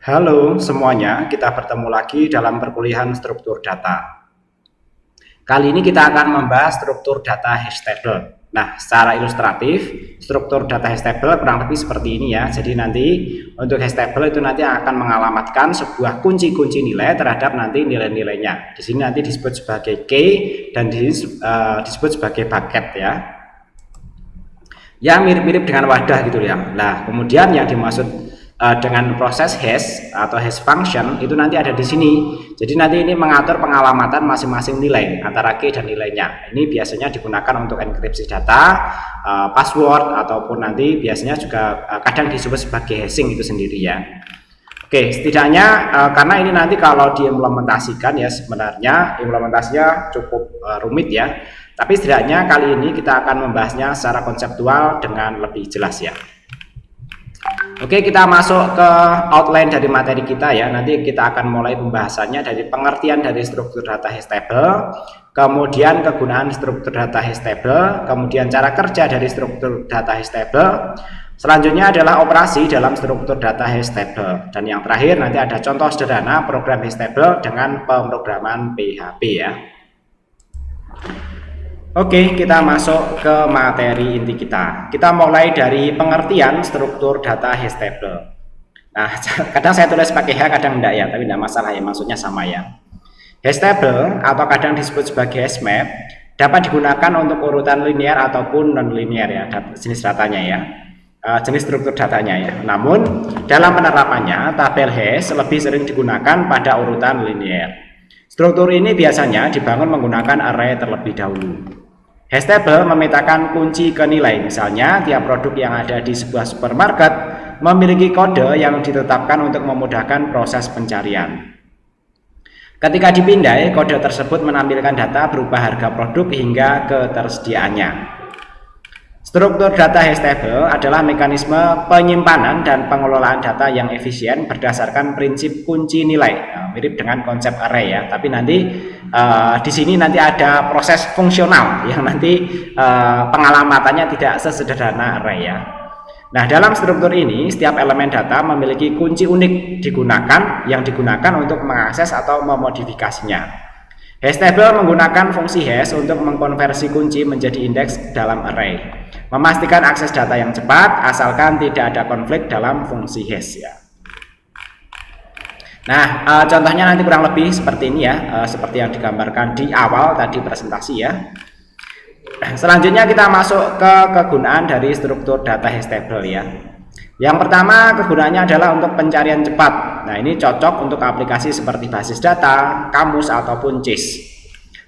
Halo semuanya, kita bertemu lagi dalam perkuliahan struktur data. Kali ini kita akan membahas struktur data hash table. Nah, secara ilustratif, struktur data hash table kurang lebih seperti ini ya. Jadi nanti untuk hash table itu nanti akan mengalamatkan sebuah kunci-kunci nilai terhadap nanti nilai-nilainya. Di sini nanti disebut sebagai key dan disebut sebagai bucket ya. Ya mirip-mirip dengan wadah gitu ya. Nah, kemudian yang dimaksud dengan proses hash atau hash function itu nanti ada di sini. Jadi nanti ini mengatur pengalamatan masing-masing nilai antara key dan nilainya. Ini biasanya digunakan untuk enkripsi data, password ataupun nanti biasanya juga kadang disebut sebagai hashing itu sendiri ya. Oke, setidaknya karena ini nanti kalau diimplementasikan ya sebenarnya implementasinya cukup rumit ya. Tapi setidaknya kali ini kita akan membahasnya secara konseptual dengan lebih jelas ya. Oke, kita masuk ke outline dari materi kita ya. Nanti kita akan mulai pembahasannya dari pengertian dari struktur data hash table, kemudian kegunaan struktur data hash table, kemudian cara kerja dari struktur data hash table. Selanjutnya adalah operasi dalam struktur data hash table. Dan yang terakhir nanti ada contoh sederhana program hash table dengan pemrograman PHP ya. Oke, kita masuk ke materi inti kita. Kita mulai dari pengertian struktur data hash table. Nah, kadang saya tulis pakai H, kadang enggak ya, tapi enggak masalah ya, maksudnya sama ya. Hash table atau kadang disebut sebagai hash map dapat digunakan untuk urutan linear ataupun non-linear ya, jenis datanya ya. Jenis struktur datanya ya. Namun, dalam penerapannya, tabel hash lebih sering digunakan pada urutan linear. Struktur ini biasanya dibangun menggunakan array terlebih dahulu. Hash table memetakan kunci ke nilai, misalnya tiap produk yang ada di sebuah supermarket memiliki kode yang ditetapkan untuk memudahkan proses pencarian. Ketika dipindai, kode tersebut menampilkan data berupa harga produk hingga ketersediaannya. Struktur data hash table adalah mekanisme penyimpanan dan pengelolaan data yang efisien berdasarkan prinsip kunci nilai. Nah, mirip dengan konsep array ya, tapi nanti di sini nanti ada proses fungsional yang nanti pengalamatannya tidak sesederhana array ya. Nah, dalam struktur ini setiap elemen data memiliki kunci unik yang digunakan untuk mengakses atau memodifikasinya. Hash table menggunakan fungsi hash untuk mengkonversi kunci menjadi indeks dalam array, memastikan akses data yang cepat asalkan tidak ada konflik dalam fungsi hash ya. Nah, contohnya nanti kurang lebih seperti ini ya, seperti yang digambarkan di awal tadi presentasi ya. Selanjutnya kita masuk ke kegunaan dari struktur data hash table ya. Yang pertama kegunaannya adalah untuk pencarian cepat. Nah, ini cocok untuk aplikasi seperti basis data, kamus ataupun CIS.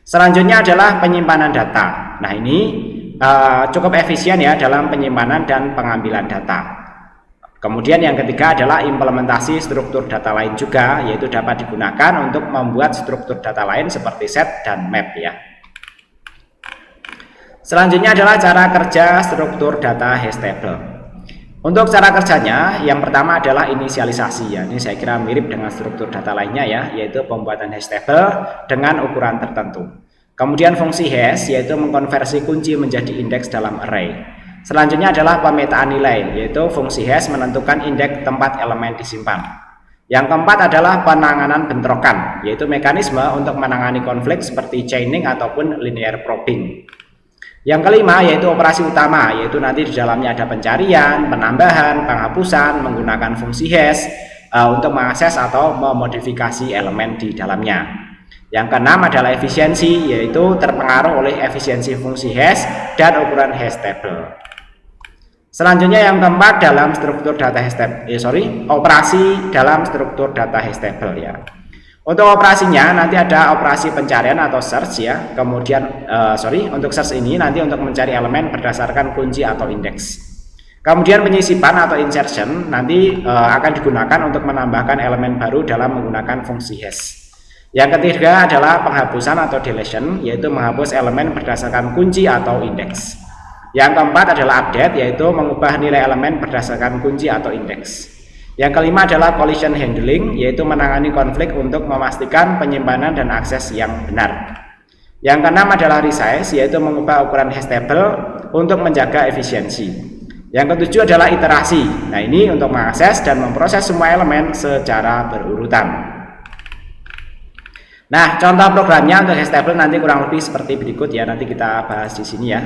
Selanjutnya adalah penyimpanan data. Nah, ini cukup efisien ya dalam penyimpanan dan pengambilan data. Kemudian yang ketiga adalah implementasi struktur data lain juga, yaitu dapat digunakan untuk membuat struktur data lain seperti set dan map ya. Selanjutnya adalah cara kerja struktur data hash table. Untuk cara kerjanya, yang pertama adalah inisialisasi ya. Ini saya kira mirip dengan struktur data lainnya ya, yaitu pembuatan hash table dengan ukuran tertentu. Kemudian fungsi hash yaitu mengkonversi kunci menjadi indeks dalam array. Selanjutnya adalah pemetaan nilai, yaitu fungsi hash menentukan indeks tempat elemen disimpan. Yang keempat adalah penanganan bentrokan, yaitu mekanisme untuk menangani konflik seperti chaining ataupun linear probing. Yang kelima yaitu operasi utama, yaitu nanti di dalamnya ada pencarian, penambahan, penghapusan menggunakan fungsi hash untuk mengakses atau memodifikasi elemen di dalamnya. Yang keenam adalah efisiensi, yaitu terpengaruh oleh efisiensi fungsi hash dan ukuran hash table. Selanjutnya yang keempat dalam struktur data hash table, operasi dalam struktur data hash table ya. Untuk operasinya nanti ada operasi pencarian atau search ya. Kemudian untuk search ini nanti untuk mencari elemen berdasarkan kunci atau indeks. Kemudian penyisipan atau insertion nanti akan digunakan untuk menambahkan elemen baru dalam menggunakan fungsi hash. Yang ketiga adalah penghapusan atau deletion, yaitu menghapus elemen berdasarkan kunci atau indeks. Yang keempat adalah update, yaitu mengubah nilai elemen berdasarkan kunci atau indeks. Yang kelima adalah collision handling, yaitu menangani konflik untuk memastikan penyimpanan dan akses yang benar. Yang keenam adalah resize, yaitu mengubah ukuran hash table untuk menjaga efisiensi. Yang ketujuh adalah iterasi. Nah, ini untuk mengakses dan memproses semua elemen secara berurutan. Nah, contoh programnya untuk hashTable nanti kurang lebih seperti berikut ya. Nanti kita bahas di sini ya.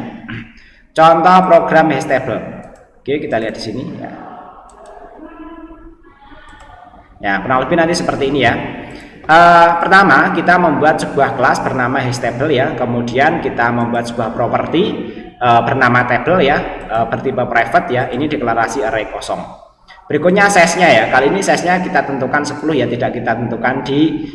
Contoh program hashTable. Oke, kita lihat di sini ya. Ya, kurang lebih nanti seperti ini ya. Pertama, kita membuat sebuah kelas bernama hashTable ya. Kemudian kita membuat sebuah properti bernama table ya, bertipe private ya. Ini deklarasi array kosong. Berikutnya size-nya ya. Kali ini size-nya kita tentukan 10 ya, tidak kita tentukan di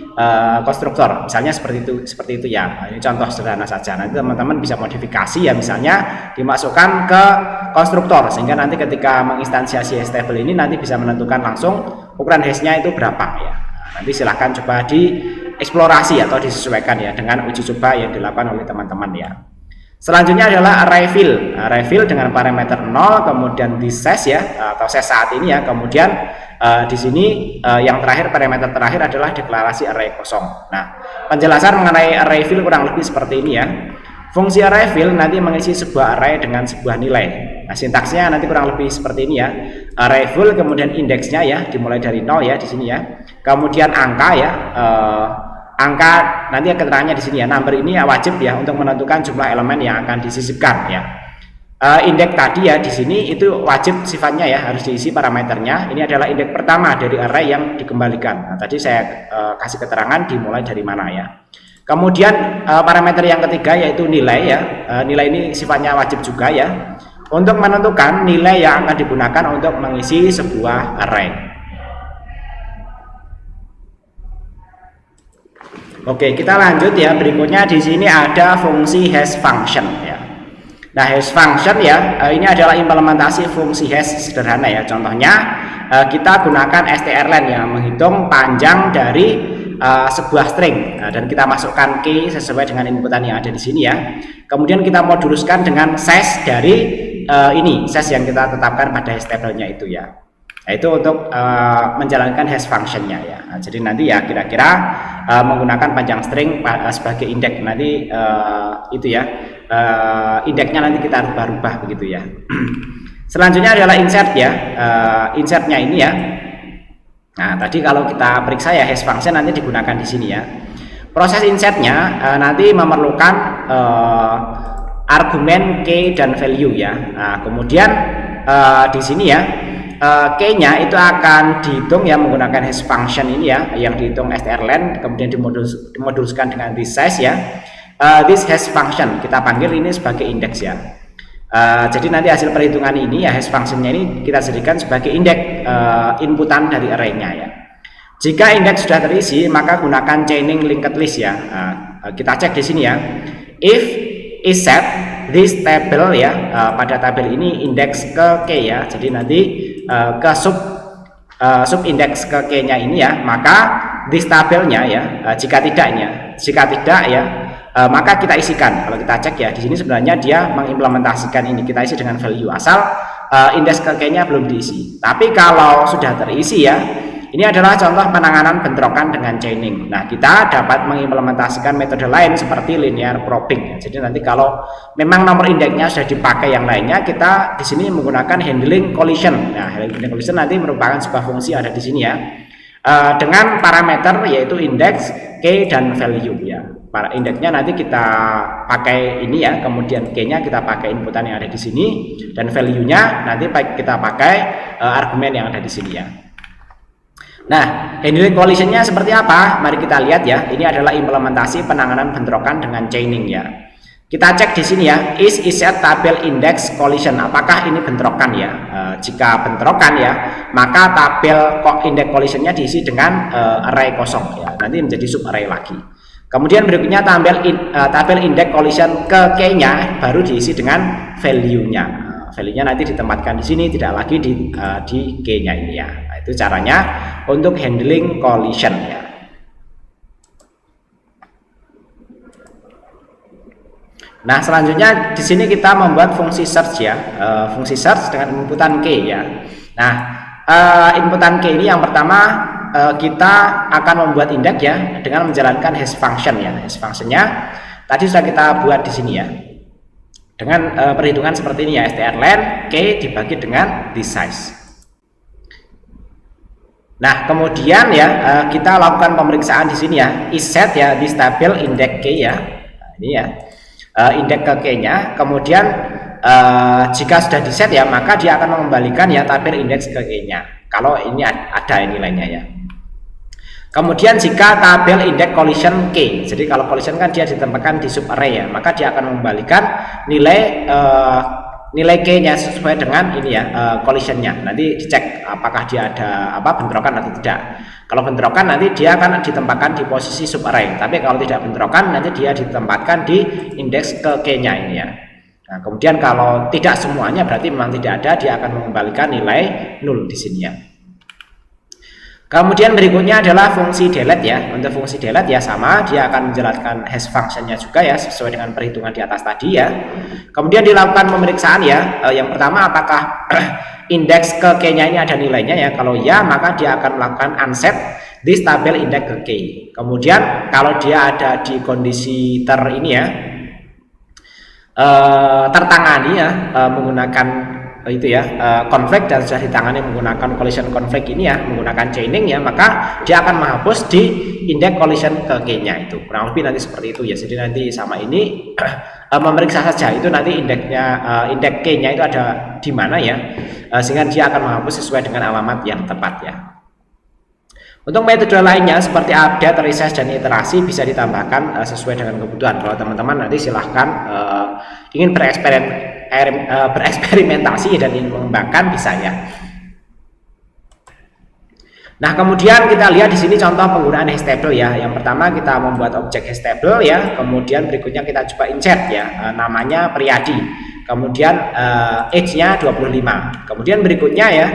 konstruktor. Misalnya seperti itu ya. Nah, ini contoh sederhana saja. Nanti teman-teman bisa modifikasi ya, misalnya dimasukkan ke konstruktor sehingga nanti ketika menginstansiasi hashTable ini nanti bisa menentukan langsung ukuran hash-nya itu berapa ya. Nanti silahkan coba dieksplorasi atau disesuaikan ya dengan uji coba yang dilakukan oleh teman-teman ya. Selanjutnya adalah array fill. Array fill dengan parameter 0, kemudian di size ya, atau size saat ini ya. Kemudian di sini yang terakhir, parameter terakhir adalah deklarasi array kosong. Nah, penjelasan mengenai array fill kurang lebih seperti ini ya. Fungsi array fill nanti mengisi sebuah array dengan sebuah nilai. Nah, sintaksnya nanti kurang lebih seperti ini ya. Array fill kemudian indeksnya ya, dimulai dari 0 ya di sini ya. Kemudian angka ya, angka nanti keterangannya di sini ya. Number ini ya wajib ya untuk menentukan jumlah elemen yang akan disisipkan ya. Indeks tadi ya di sini itu wajib sifatnya ya, harus diisi parameternya. Ini adalah indeks pertama dari array yang dikembalikan. Nah, tadi saya kasih keterangan dimulai dari mana ya. Kemudian parameter yang ketiga yaitu nilai ya. Nilai ini sifatnya wajib juga ya, untuk menentukan nilai yang akan digunakan untuk mengisi sebuah array. Oke, kita lanjut ya. Berikutnya di sini ada fungsi hash function ya. Nah, hash function ya, ini adalah implementasi fungsi hash sederhana ya. Contohnya kita gunakan strlen yang menghitung panjang dari sebuah string dan kita masukkan key sesuai dengan inputan yang ada di sini ya. Kemudian kita moduluskan dengan size dari ini, size yang kita tetapkan pada hashTable-nya itu ya. Nah, itu untuk menjalankan hash function-nya ya. Nah, jadi nanti ya kira-kira menggunakan panjang string sebagai indeks nanti itu ya. Indeksnya nanti kita rubah-rubah begitu ya. Selanjutnya adalah insert ya. Insertnya ini ya. Nah, tadi kalau kita periksa ya hash function nanti digunakan di sini ya. Proses insertnya nanti memerlukan argumen key dan value ya. Nah, kemudian di sini ya key-nya itu akan dihitung ya menggunakan hash function ini ya, yang dihitung strlen kemudian dimoduluskan dengan this size ya. This hash function kita panggil ini sebagai indeks ya. Jadi nanti hasil perhitungan ini ya hash functionnya ini kita jadikan sebagai indeks inputan dari array-nya ya. Jika indeks sudah terisi maka gunakan chaining linked list ya. Kita cek di sini ya. If is set this table ya, pada tabel ini indeks ke key ya. Jadi nanti ke sub indeks ke key-nya ini ya, maka this tabelnya ya. Jika tidak ya, maka kita isikan. Kalau kita cek ya di sini sebenarnya dia mengimplementasikan ini, kita isi dengan value asal indeks ke key-nya belum diisi. Tapi kalau sudah terisi ya, ini adalah contoh penanganan bentrokan dengan chaining. Nah, kita dapat mengimplementasikan metode lain seperti linear probing. Jadi nanti kalau memang nomor indeksnya sudah dipakai yang lainnya, kita di sini menggunakan handling collision. Nah, handling collision nanti merupakan sebuah fungsi yang ada di sini ya, dengan parameter yaitu indeks, key dan value ya. Para indeksnya nanti kita pakai ini ya, kemudian key-nya kita pakai inputan yang ada di sini, dan value-nya nanti kita pakai argumen yang ada di sini ya. Nah, handling collision-nya seperti apa? Mari kita lihat ya. Ini adalah implementasi penanganan bentrokan dengan chaining ya. Kita cek di sini ya, is set tabel index collision. Apakah ini bentrokan ya? Jika bentrokan ya, maka tabel index collision-nya diisi dengan array kosong ya. Nanti menjadi sub array lagi. Kemudian berikutnya tabel index collision ke key-nya baru diisi dengan value-nya. Value-nya nanti ditempatkan di sini, tidak lagi di key-nya ini ya. Nah, itu caranya untuk handling collision ya. Nah, selanjutnya di sini kita membuat fungsi search ya. Fungsi search dengan inputan key ya. Nah, inputan key ini yang pertama kita akan membuat indeks ya dengan menjalankan hash function ya. Hash functionnya tadi sudah kita buat di sini ya. dengan perhitungan seperti ini ya, strlen K dibagi dengan this size. Nah, kemudian ya kita lakukan pemeriksaan di sini ya, is set ya di tabel indeks K ya. Nah, ini ya indeks ke K-nya. Kemudian jika sudah di set ya, maka dia akan mengembalikan ya tabel indeks ke K-nya. Kalau ini ada nilainya ya. Kemudian jika tabel indeks collision K, jadi kalau collision kan dia ditempatkan di sub array ya, maka dia akan mengembalikan nilai nilai K-nya sesuai dengan ini ya collision-nya. Nanti dicek apakah dia ada bentrokan atau tidak. Kalau bentrokan nanti dia akan ditempatkan di posisi sub array. Tapi kalau tidak bentrokan nanti dia ditempatkan di indeks ke K-nya ini ya. Nah, kemudian kalau tidak semuanya berarti memang tidak ada, dia akan mengembalikan nilai 0 di sini ya. Kemudian berikutnya adalah fungsi delete ya. Untuk fungsi delete ya sama, dia akan menjelaskan hash function-nya juga ya, sesuai dengan perhitungan di atas tadi ya. Kemudian dilakukan pemeriksaan ya. Yang pertama, apakah indeks ke K-nya ini ada nilainya ya. Kalau ya, maka dia akan melakukan unset this tabel indeks ke K. Kemudian kalau dia ada di kondisi tertangani ya, menggunakan itu ya konflik dan sudah ditangani menggunakan collision conflict ini ya, menggunakan chaining ya, maka dia akan menghapus di indeks collision ke K-nya itu. Kurang lebih nanti seperti itu ya. Jadi nanti sama ini memeriksa saja itu nanti indeksnya indeks K-nya itu ada di mana ya, sehingga dia akan menghapus sesuai dengan alamat yang tepat ya. Untuk metode lainnya seperti update, resize, dan iterasi bisa ditambahkan sesuai dengan kebutuhan. Kalau teman-teman nanti silahkan ingin bereksperimentasi dan ingin mengembangkan bisa ya. Nah, kemudian kita lihat di sini contoh penggunaan hash table ya. Yang pertama kita membuat objek hash table ya. Kemudian berikutnya kita coba insert ya. Namanya Priyadi. Kemudian age-nya 25. Kemudian berikutnya ya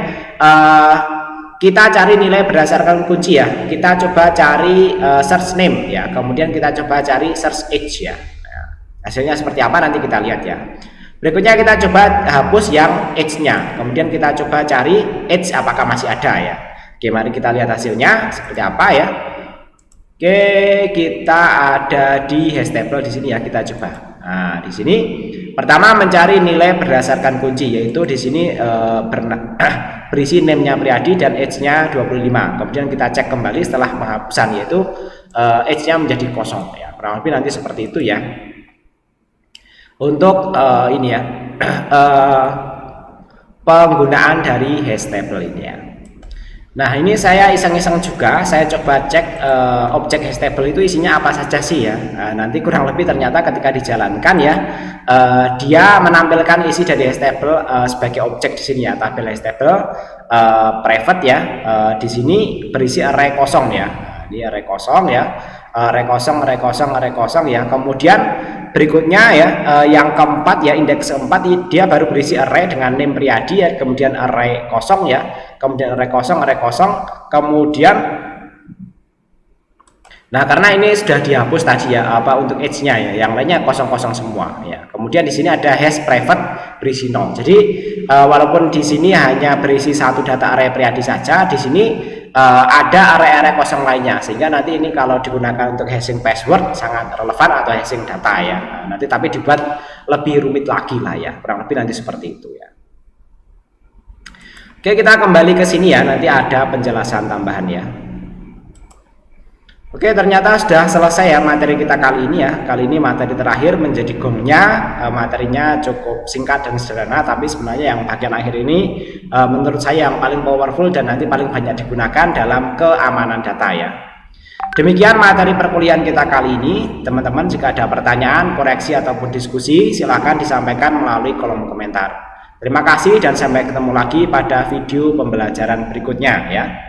kita cari nilai berdasarkan kunci ya. Kita coba cari search name ya. Kemudian kita coba cari search age ya. Nah, hasilnya seperti apa nanti kita lihat ya. Berikutnya kita coba hapus yang age-nya. Kemudian kita coba cari age apakah masih ada ya. Oke, mari kita lihat hasilnya seperti apa ya. Oke, kita ada di hash table di sini ya, kita coba. Nah, di sini pertama mencari nilai berdasarkan kunci, yaitu di sini berisi name-nya Priyadi dan age-nya 25. Kemudian kita cek kembali setelah penghapusan, yaitu age-nya menjadi kosong ya. Kurang lebih nanti seperti itu ya. Untuk ini ya penggunaan dari hash table ini ya. Nah, ini saya iseng-iseng juga, saya coba cek objek hash table itu isinya apa saja sih ya. Nanti kurang lebih ternyata ketika dijalankan ya, dia menampilkan isi dari hash table sebagai objek di sini ya, tabel hash table private ya. Di sini berisi array kosong ya. Ini array kosong ya, array kosong ya. Kemudian berikutnya ya, yang keempat ya, indeks keempat dia baru berisi array dengan name Priyadi ya, kemudian array kosong ya, kemudian array kosong, kemudian nah karena ini sudah dihapus tadi ya untuk age-nya ya, yang lainnya kosong-kosong semua ya. Kemudian di sini ada hash private berisi 0. Jadi walaupun di sini hanya berisi satu data array Priyadi saja, di sini ada area-area kosong lainnya, sehingga nanti ini kalau digunakan untuk hashing password sangat relevan atau hashing data ya. Nanti tapi dibuat lebih rumit lagi lah ya, kurang lebih nanti seperti itu ya. Oke, kita kembali ke sini ya, nanti ada penjelasan tambahan ya. Oke, ternyata sudah selesai ya materi kita kali ini ya. Kali ini materi terakhir menjadi gongnya. Materinya cukup singkat dan sederhana, tapi sebenarnya yang bagian akhir ini menurut saya yang paling powerful dan nanti paling banyak digunakan dalam keamanan data ya. Demikian materi perkuliahan kita kali ini. Teman-teman jika ada pertanyaan, koreksi ataupun diskusi, silahkan disampaikan melalui kolom komentar. Terima kasih dan sampai ketemu lagi pada video pembelajaran berikutnya ya.